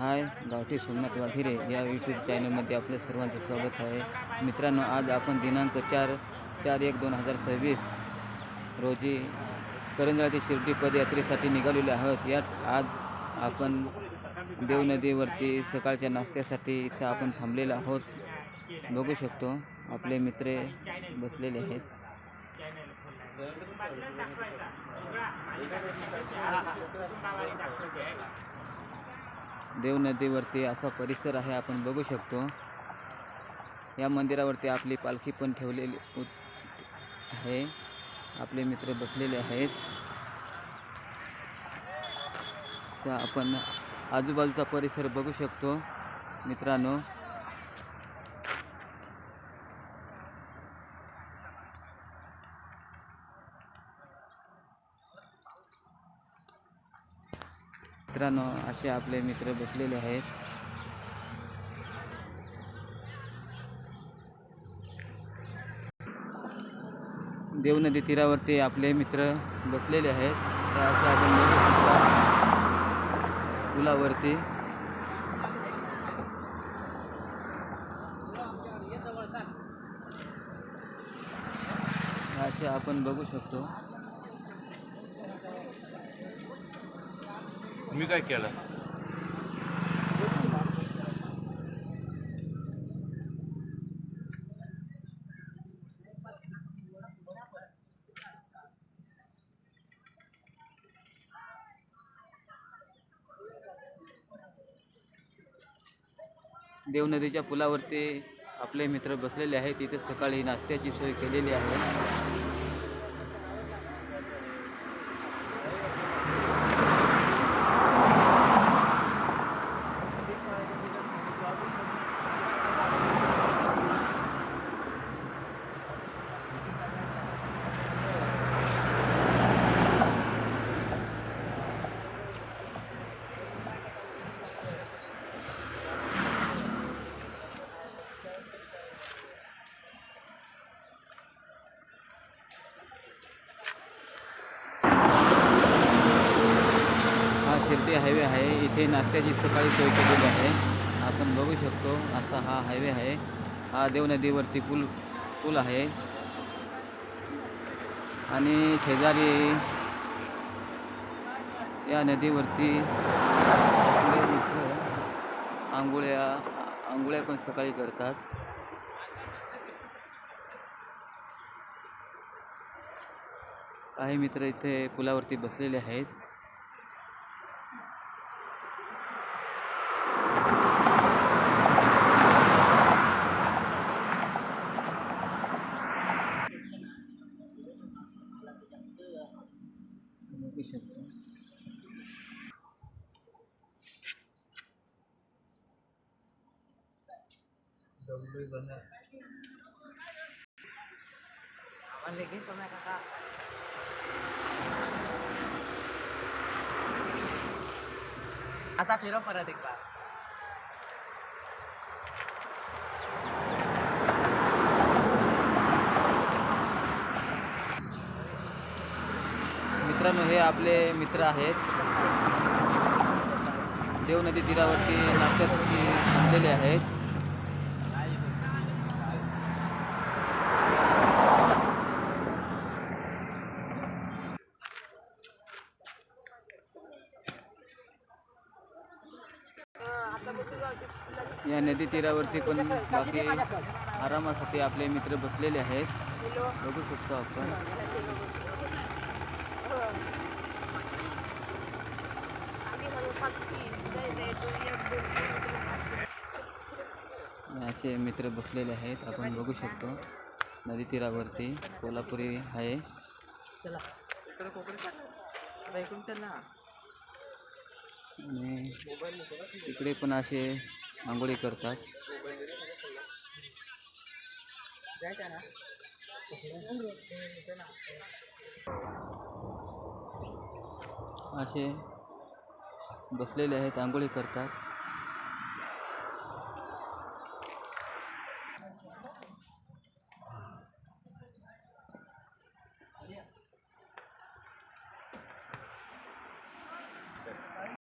हाय, गावठी सोमनाथ वाघिरे या यूट्यूब चॅनलमध्ये आपलं सर्वांचं स्वागत आहे. मित्रांनो, आज आपण दिनांक 4/1/2026 रोजी करंजळा ते शिर्डी पदयात्रेसाठी निघालेलो आहोत. यात आज आपण देव नदीवरती सकाळच्या नाश्त्यासाठी इथं आपण थांबलेलो आहोत. बघू शकतो आपले मित्र बसलेले आहेत. देव नदीवरती असा परिसर आहे, आपण बघू शकतो. या मंदिरावरती आपली पालखी पण ठेवलेली आहे. आपले मित्र बसलेले आहेत. आपण आजूबाजूचा परिसर बघू शकतो मित्रांनो. असे आपले मित्र बसलेले आहेत. देव नदी तीरावरती आपले मित्र बसलेले आहेत. तर असे आपण बघू शकता पुलावरती. असे आपण बघू शकतो. मी काय केलं? देव नदीच्या पुलावरती आपले मित्र बसलेले आहेत. तिथे सकाळी नाश्त्याची सोय केलेली आहे. शिर्डी हायवे आहे. इथे नाश्त्याची सकाळी सोय केलेली आहे. आपण बघू शकतो असा हा हायवे आहे. हा देव नदीवरती पूल आहे आणि शेजारी या नदीवरती आंघोळ्या पण सकाळी करतात. काही मित्र इथे पुलावरती बसलेले आहेत. बघू शकतो असा फिरव परत एक बार. मित्रांनो, हे आपले मित्र आहेत. देव नदी तीरावरती नाश्त्यासाठी थांबलेले आहेत. या नदी तीरावरती पण बाकी आरामासाठी आपले मित्र बसलेले आहेत. बघू शकतो आपण. असे मित्र बसलेले आहेत. आपण बघू शकतो नदी तीरावरती कोल्हापुरी आहे. आणि इकडे पण असे आंघोळी करतात. असे बसलेले आहेत, आंघोळी करतात.